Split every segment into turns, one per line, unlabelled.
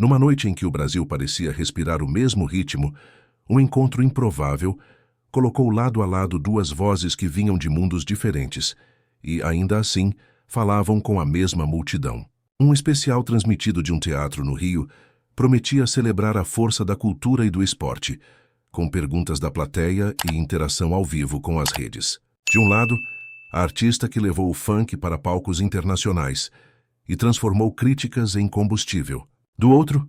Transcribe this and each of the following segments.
Numa noite em que o Brasil parecia respirar o mesmo ritmo, um encontro improvável colocou lado a lado duas vozes que vinham de mundos diferentes e, ainda assim, falavam com a mesma multidão. Um especial transmitido de um teatro no Rio prometia celebrar a força da cultura e do esporte, com perguntas da plateia e interação ao vivo com as redes. De um lado, a artista que levou o funk para palcos internacionais e transformou críticas em combustível. Do outro,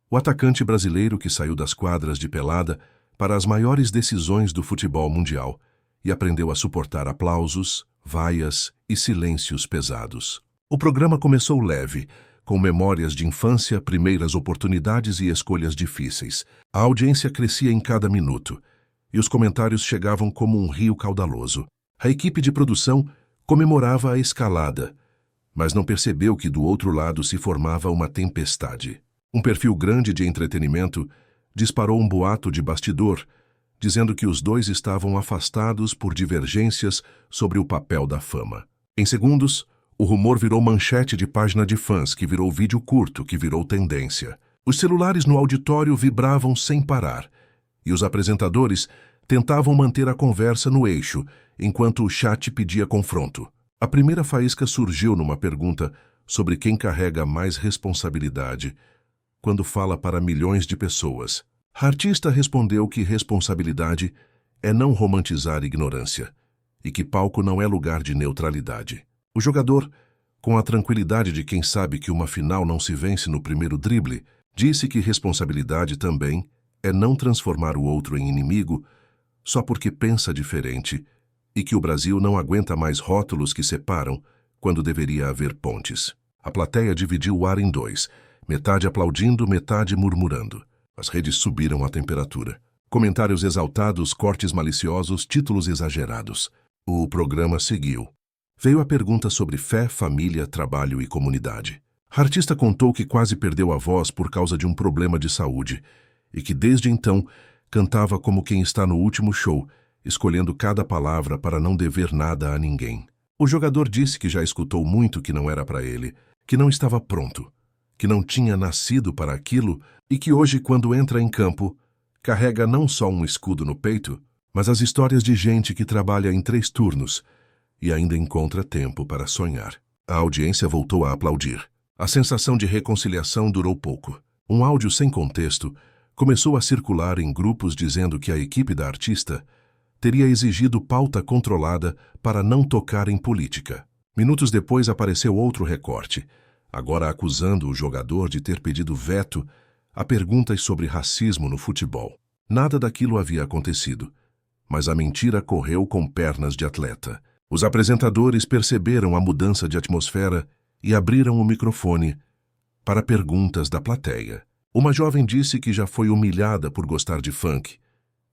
o atacante brasileiro que saiu das quadras de pelada para as maiores decisões do futebol mundial e aprendeu a suportar aplausos, vaias e silêncios pesados. O programa começou leve, com memórias de infância, primeiras oportunidades e escolhas difíceis. A audiência crescia em cada minuto, e os comentários chegavam como um rio caudaloso. A equipe de produção comemorava a escalada, mas não percebeu que do outro lado se formava uma tempestade. Um perfil grande de entretenimento disparou um boato de bastidor, dizendo que os dois estavam afastados por divergências sobre o papel da fama. Em segundos, o rumor virou manchete de página de fãs, que virou vídeo curto, que virou tendência. Os celulares no auditório vibravam sem parar, e os apresentadores tentavam manter a conversa no eixo, enquanto o chat pedia confronto. A primeira faísca surgiu numa pergunta sobre quem carrega mais responsabilidade quando fala para milhões de pessoas. A artista respondeu que responsabilidade é não romantizar ignorância e que palco não é lugar de neutralidade. O jogador, com a tranquilidade de quem sabe que uma final não se vence no primeiro drible, disse que responsabilidade também é não transformar o outro em inimigo só porque pensa diferente e que o Brasil não aguenta mais rótulos que separam quando deveria haver pontes. A plateia dividiu o ar em dois, metade aplaudindo, metade murmurando. As redes subiram a temperatura. Comentários exaltados, cortes maliciosos, títulos exagerados. O programa seguiu. Veio a pergunta sobre fé, família, trabalho e comunidade. A artista contou que quase perdeu a voz por causa de um problema de saúde e que desde então cantava como quem está no último show, escolhendo cada palavra para não dever nada a ninguém. O jogador disse que já escutou muito que não era para ele, que não estava pronto, que não tinha nascido para aquilo e que hoje, quando entra em campo, carrega não só um escudo no peito, mas as histórias de gente que trabalha em 3 turnos e ainda encontra tempo para sonhar. A audiência voltou a aplaudir. A sensação de reconciliação durou pouco. Um áudio sem contexto começou a circular em grupos dizendo que a equipe da artista teria exigido pauta controlada para não tocar em política. Minutos depois apareceu outro recorte, agora acusando o jogador de ter pedido veto a perguntas sobre racismo no futebol. Nada daquilo havia acontecido, mas a mentira correu com pernas de atleta. Os apresentadores perceberam a mudança de atmosfera e abriram o microfone para perguntas da plateia. Uma jovem disse que já foi humilhada por gostar de funk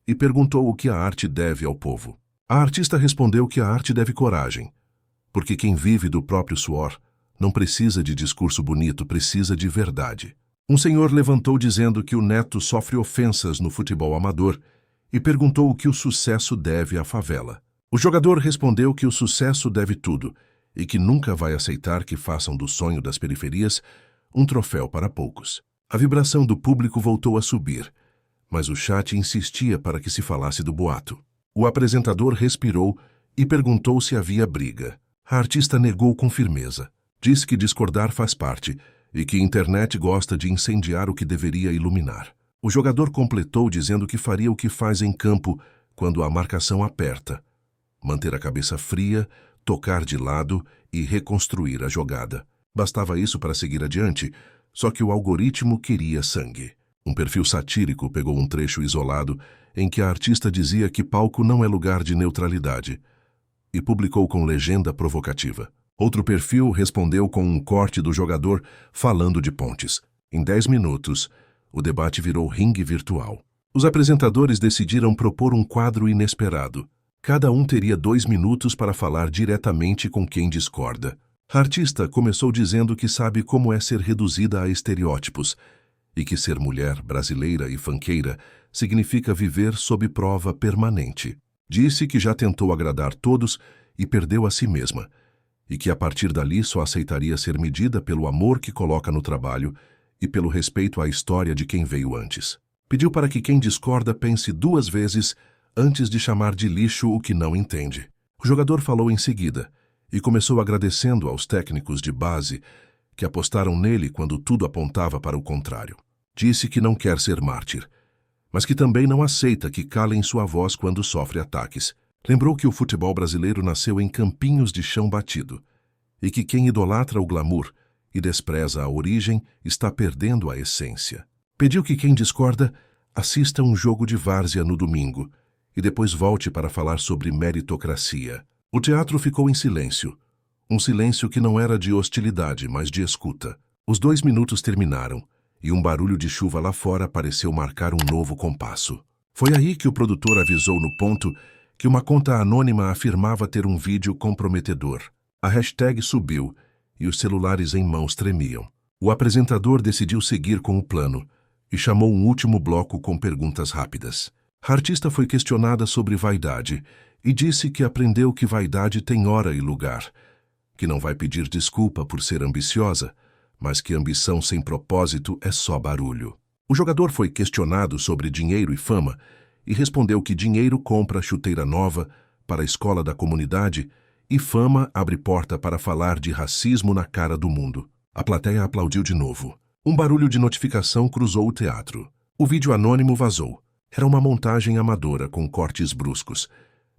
e perguntou o que a arte deve ao povo. A artista respondeu que a arte deve coragem, porque quem vive do próprio suor não precisa de discurso bonito, precisa de verdade. Um senhor levantou dizendo que o neto sofre ofensas no futebol amador e perguntou o que o sucesso deve à favela. O jogador respondeu que o sucesso deve tudo e que nunca vai aceitar que façam do sonho das periferias um troféu para poucos. A vibração do público voltou a subir, mas o chat insistia para que se falasse do boato. O apresentador respirou e perguntou se havia briga. A artista negou com firmeza. Disse que discordar faz parte e que a internet gosta de incendiar o que deveria iluminar. O jogador completou dizendo que faria o que faz em campo quando a marcação aperta: manter a cabeça fria, tocar de lado e reconstruir a jogada. Bastava isso para seguir adiante, só que o algoritmo queria sangue. Um perfil satírico pegou um trecho isolado em que a artista dizia que palco não é lugar de neutralidade e publicou com legenda provocativa. Outro perfil respondeu com um corte do jogador falando de pontes. Em 10 minutos, o debate virou ringue virtual. Os apresentadores decidiram propor um quadro inesperado. Cada um teria 2 minutos para falar diretamente com quem discorda. A artista começou dizendo que sabe como é ser reduzida a estereótipos e que ser mulher, brasileira e funkeira significa viver sob prova permanente. Disse que já tentou agradar todos e perdeu a si mesma, e que a partir dali só aceitaria ser medida pelo amor que coloca no trabalho e pelo respeito à história de quem veio antes. Pediu para que quem discorda pense 2 vezes antes de chamar de lixo o que não entende. O jogador falou em seguida e começou agradecendo aos técnicos de base que apostaram nele quando tudo apontava para o contrário. Disse que não quer ser mártir, mas que também não aceita que calem sua voz quando sofre ataques. Lembrou que o futebol brasileiro nasceu em campinhos de chão batido e que quem idolatra o glamour e despreza a origem está perdendo a essência. Pediu que quem discorda assista um jogo de várzea no domingo e depois volte para falar sobre meritocracia. O teatro ficou em silêncio, um silêncio que não era de hostilidade, mas de escuta. Os 2 minutos terminaram e um barulho de chuva lá fora pareceu marcar um novo compasso. Foi aí que o produtor avisou no ponto que uma conta anônima afirmava ter um vídeo comprometedor. A hashtag subiu e os celulares em mãos tremiam. O apresentador decidiu seguir com o plano e chamou um último bloco com perguntas rápidas. A artista foi questionada sobre vaidade e disse que aprendeu que vaidade tem hora e lugar, que não vai pedir desculpa por ser ambiciosa, mas que ambição sem propósito é só barulho. O jogador foi questionado sobre dinheiro e fama e respondeu que dinheiro compra chuteira nova para a escola da comunidade e fama abre porta para falar de racismo na cara do mundo. A plateia aplaudiu de novo. Um barulho de notificação cruzou o teatro. O vídeo anônimo vazou. Era uma montagem amadora com cortes bruscos,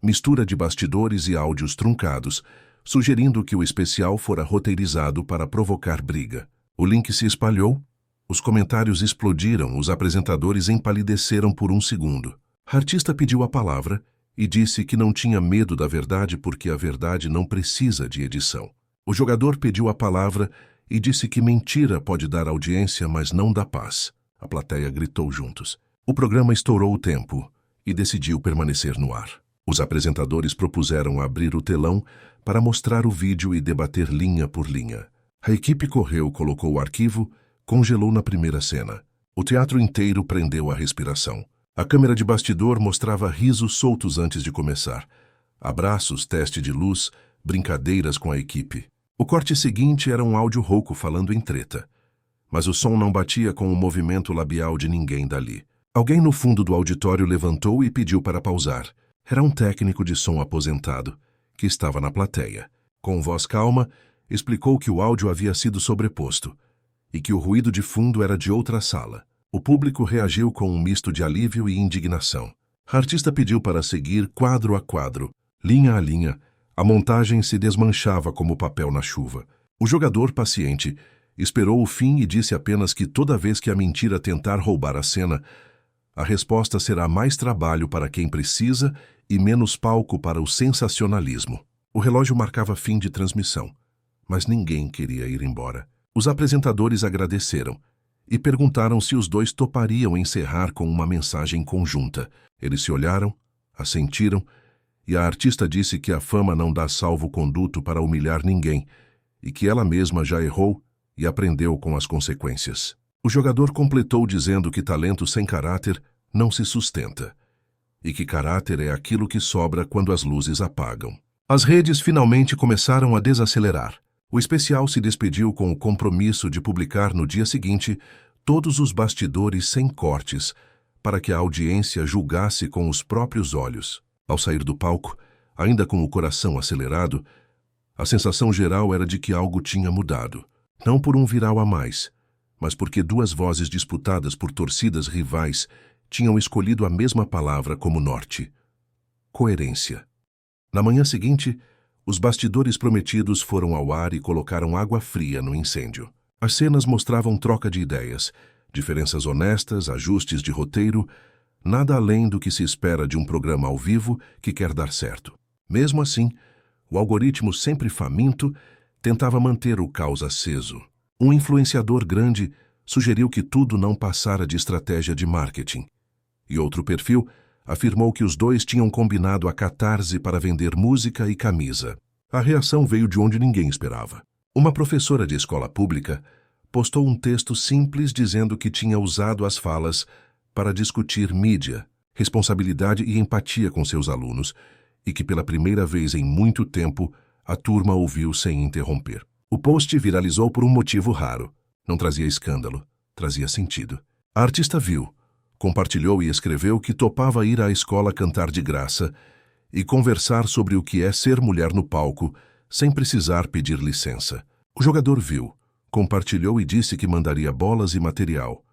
mistura de bastidores e áudios truncados, sugerindo que o especial fora roteirizado para provocar briga. O link se espalhou, os comentários explodiram, os apresentadores empalideceram por um segundo. A artista pediu a palavra e disse que não tinha medo da verdade porque a verdade não precisa de edição. O jogador pediu a palavra e disse que mentira pode dar audiência, mas não dá paz. A plateia gritou juntos. O programa estourou o tempo e decidiu permanecer no ar. Os apresentadores propuseram abrir o telão para mostrar o vídeo e debater linha por linha. A equipe correu, colocou o arquivo, congelou na primeira cena. O teatro inteiro prendeu a respiração. A câmera de bastidor mostrava risos soltos antes de começar. Abraços, teste de luz, brincadeiras com a equipe. O corte seguinte era um áudio rouco falando em treta. Mas o som não batia com o movimento labial de ninguém dali. Alguém no fundo do auditório levantou e pediu para pausar. Era um técnico de som aposentado, que estava na plateia. Com voz calma, explicou que o áudio havia sido sobreposto e que o ruído de fundo era de outra sala. O público reagiu com um misto de alívio e indignação. A artista pediu para seguir quadro a quadro, linha a linha. A montagem se desmanchava como papel na chuva. O jogador, paciente, esperou o fim e disse apenas que toda vez que a mentira tentar roubar a cena, a resposta será mais trabalho para quem precisa e menos palco para o sensacionalismo. O relógio marcava fim de transmissão, mas ninguém queria ir embora. Os apresentadores agradeceram e perguntaram se os 2 topariam encerrar com uma mensagem conjunta. Eles se olharam, assentiram, e a artista disse que a fama não dá salvo-conduto para humilhar ninguém e que ela mesma já errou e aprendeu com as consequências. O jogador completou dizendo que talento sem caráter não se sustenta e que caráter é aquilo que sobra quando as luzes apagam. As redes finalmente começaram a desacelerar. O especial se despediu com o compromisso de publicar no dia seguinte todos os bastidores sem cortes para que a audiência julgasse com os próprios olhos. Ao sair do palco, ainda com o coração acelerado, a sensação geral era de que algo tinha mudado. Não por um viral a mais, mas porque 2 vozes disputadas por torcidas rivais tinham escolhido a mesma palavra como norte: coerência. Na manhã seguinte, os bastidores prometidos foram ao ar e colocaram água fria no incêndio. As cenas mostravam troca de ideias, diferenças honestas, ajustes de roteiro, nada além do que se espera de um programa ao vivo que quer dar certo. Mesmo assim, o algoritmo, sempre faminto, tentava manter o caos aceso. Um influenciador grande sugeriu que tudo não passara de estratégia de marketing. E outro perfil afirmou que os 2 tinham combinado a catarse para vender música e camisa. A reação veio de onde ninguém esperava. Uma professora de escola pública postou um texto simples dizendo que tinha usado as falas para discutir mídia, responsabilidade e empatia com seus alunos e que pela primeira vez em muito tempo a turma ouviu sem interromper. O post viralizou por um motivo raro. Não trazia escândalo, trazia sentido. A artista viu, compartilhou e escreveu que topava ir à escola cantar de graça e conversar sobre o que é ser mulher no palco, sem precisar pedir licença. O jogador viu, compartilhou e disse que mandaria bolas e material,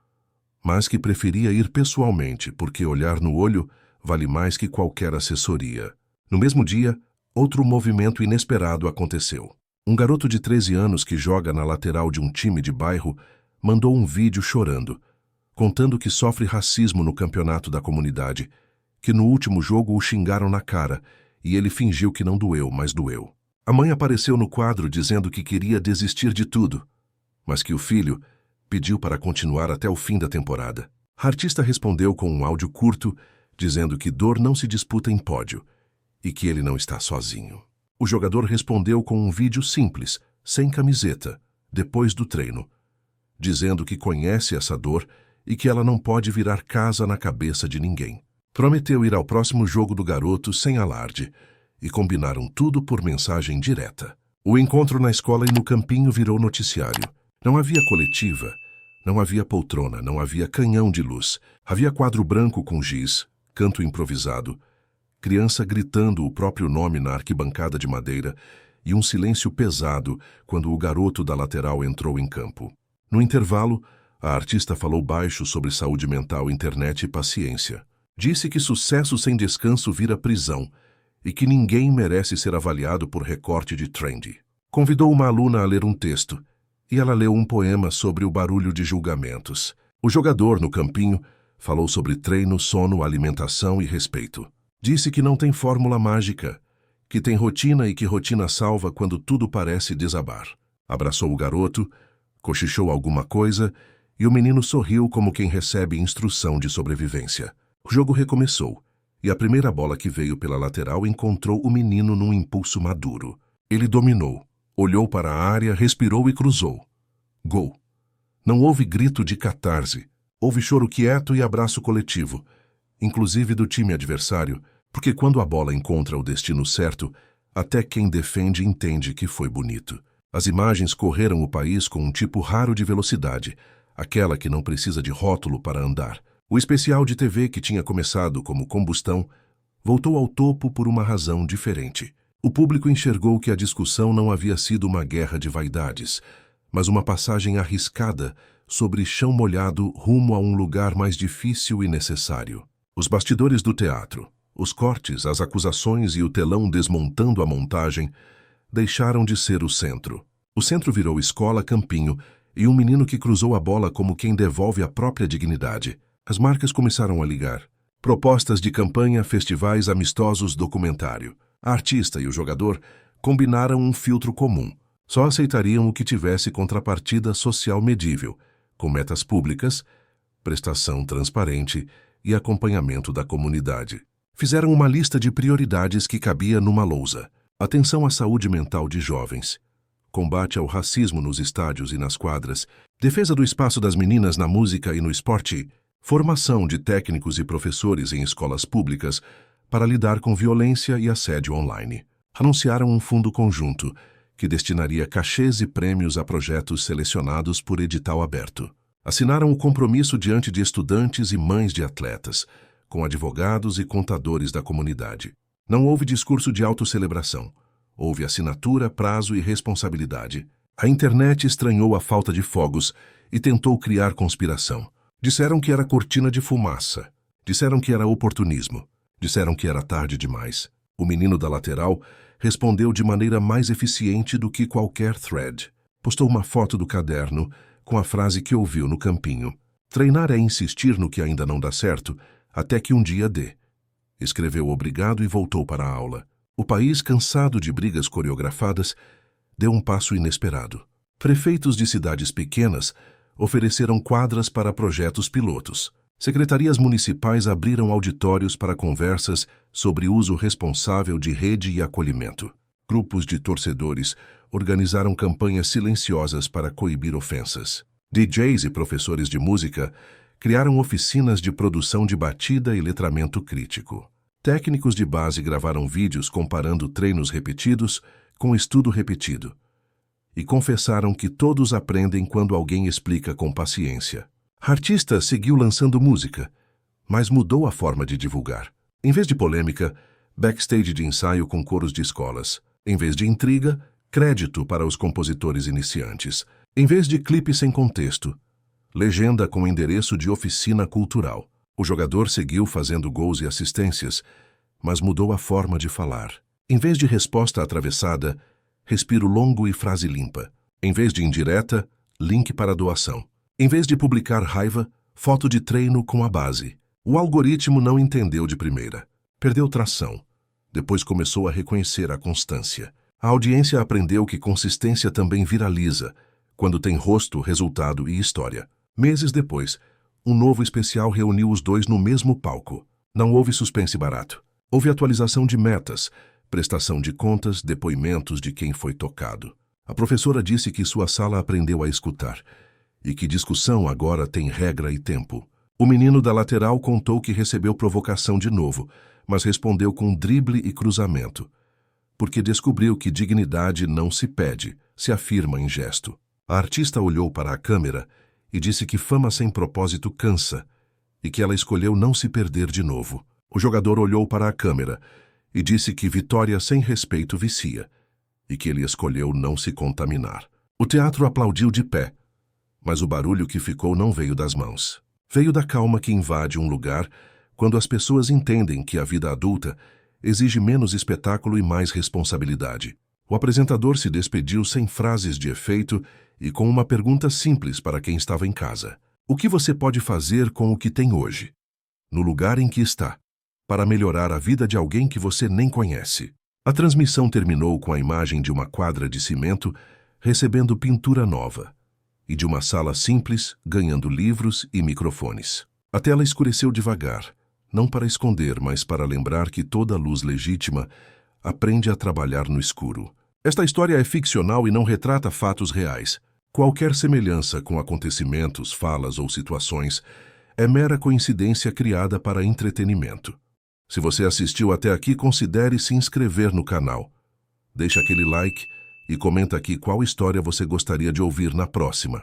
mas que preferia ir pessoalmente, porque olhar no olho vale mais que qualquer assessoria. No mesmo dia, outro movimento inesperado aconteceu. Um garoto de 13 anos que joga na lateral de um time de bairro mandou um vídeo chorando, contando que sofre racismo no campeonato da comunidade, que no último jogo o xingaram na cara e ele fingiu que não doeu, mas doeu. A mãe apareceu no quadro dizendo que queria desistir de tudo, mas que o filho pediu para continuar até o fim da temporada. A artista respondeu com um áudio curto, dizendo que dor não se disputa em pódio e que ele não está sozinho. O jogador respondeu com um vídeo simples, sem camiseta, depois do treino, dizendo que conhece essa dor e que ela não pode virar casa na cabeça de ninguém. Prometeu ir ao próximo jogo do garoto sem alarde e combinaram tudo por mensagem direta. O encontro na escola e no campinho virou noticiário. Não havia coletiva, não havia poltrona, não havia canhão de luz. Havia quadro branco com giz, canto improvisado, criança gritando o próprio nome na arquibancada de madeira e um silêncio pesado quando o garoto da lateral entrou em campo. No intervalo, a artista falou baixo sobre saúde mental, internet e paciência. Disse que sucesso sem descanso vira prisão e que ninguém merece ser avaliado por recorte de trend. Convidou uma aluna a ler um texto e ela leu um poema sobre o barulho de julgamentos. O jogador, no campinho, falou sobre treino, sono, alimentação e respeito. Disse que não tem fórmula mágica, que tem rotina e que rotina salva quando tudo parece desabar. Abraçou o garoto, cochichou alguma coisa e o menino sorriu como quem recebe instrução de sobrevivência. O jogo recomeçou e a primeira bola que veio pela lateral encontrou o menino num impulso maduro. Ele dominou, olhou para a área, respirou e cruzou. Gol. Não houve grito de catarse, houve choro quieto e abraço coletivo, inclusive do time adversário, porque quando a bola encontra o destino certo, até quem defende entende que foi bonito. As imagens correram o país com um tipo raro de velocidade, aquela que não precisa de rótulo para andar. O especial de TV que tinha começado como combustão voltou ao topo por uma razão diferente. O público enxergou que a discussão não havia sido uma guerra de vaidades, mas uma passagem arriscada sobre chão molhado rumo a um lugar mais difícil e necessário. Os bastidores do teatro, os cortes, as acusações e o telão desmontando a montagem deixaram de ser o centro. O centro virou escola, campinho e um menino que cruzou a bola como quem devolve a própria dignidade. As marcas começaram a ligar. Propostas de campanha, festivais amistosos, documentário. A artista e o jogador combinaram um filtro comum. Só aceitariam o que tivesse contrapartida social medível, com metas públicas, prestação transparente e acompanhamento da comunidade. Fizeram uma lista de prioridades que cabia numa lousa. Atenção à saúde mental de jovens, combate ao racismo nos estádios e nas quadras, defesa do espaço das meninas na música e no esporte, formação de técnicos e professores em escolas públicas para lidar com violência e assédio online. Anunciaram um fundo conjunto que destinaria cachês e prêmios a projetos selecionados por edital aberto. Assinaram o compromisso diante de estudantes e mães de atletas, com advogados e contadores da comunidade. Não houve discurso de autocelebração. Houve assinatura, prazo e responsabilidade. A internet estranhou a falta de fogos e tentou criar conspiração. Disseram que era cortina de fumaça. Disseram que era oportunismo. Disseram que era tarde demais. O menino da lateral respondeu de maneira mais eficiente do que qualquer thread. Postou uma foto do caderno com a frase que ouviu no campinho. Treinar é insistir no que ainda não dá certo, até que um dia dê. Escreveu obrigado e voltou para a aula. O país, cansado de brigas coreografadas, deu um passo inesperado. Prefeitos de cidades pequenas ofereceram quadras para projetos pilotos. Secretarias municipais abriram auditórios para conversas sobre uso responsável de rede e acolhimento. Grupos de torcedores organizaram campanhas silenciosas para coibir ofensas. DJs e professores de música criaram oficinas de produção de batida e letramento crítico. Técnicos de base gravaram vídeos comparando treinos repetidos com estudo repetido. e confessaram que todos aprendem quando alguém explica com paciência. A artista seguiu lançando música, mas mudou a forma de divulgar. Em vez de polêmica, backstage de ensaio com coros de escolas. Em vez de intriga, crédito para os compositores iniciantes. Em vez de clipe sem contexto, legenda com endereço de oficina cultural. O jogador seguiu fazendo gols e assistências, mas mudou a forma de falar. Em vez de resposta atravessada, respiro longo e frase limpa. Em vez de indireta, link para doação. Em vez de publicar raiva, foto de treino com a base. O algoritmo não entendeu de primeira. Perdeu tração. Depois começou a reconhecer a constância. A audiência aprendeu que consistência também viraliza, quando tem rosto, resultado e história. Meses depois, um novo especial reuniu os dois no mesmo palco. Não houve suspense barato. Houve atualização de metas, prestação de contas, depoimentos de quem foi tocado. A professora disse que sua sala aprendeu a escutar e que discussão agora tem regra e tempo. O menino da lateral contou que recebeu provocação de novo, mas respondeu com drible e cruzamento, porque descobriu que dignidade não se pede, se afirma em gesto. A artista olhou para a câmera e disse que fama sem propósito cansa e que ela escolheu não se perder de novo. O jogador olhou para a câmera e disse que vitória sem respeito vicia e que ele escolheu não se contaminar. O teatro aplaudiu de pé, mas o barulho que ficou não veio das mãos. Veio da calma que invade um lugar quando as pessoas entendem que a vida adulta exige menos espetáculo e mais responsabilidade. O apresentador se despediu sem frases de efeito e com uma pergunta simples para quem estava em casa. O que você pode fazer com o que tem hoje, no lugar em que está, para melhorar a vida de alguém que você nem conhece? A transmissão terminou com a imagem de uma quadra de cimento recebendo pintura nova e de uma sala simples ganhando livros e microfones. A tela escureceu devagar, não para esconder, mas para lembrar que toda luz legítima aprende a trabalhar no escuro. Esta história é ficcional e não retrata fatos reais. Qualquer semelhança com acontecimentos, falas ou situações é mera coincidência criada para entretenimento. Se você assistiu até aqui, considere se inscrever no canal. Deixa aquele like e comenta aqui qual história você gostaria de ouvir na próxima.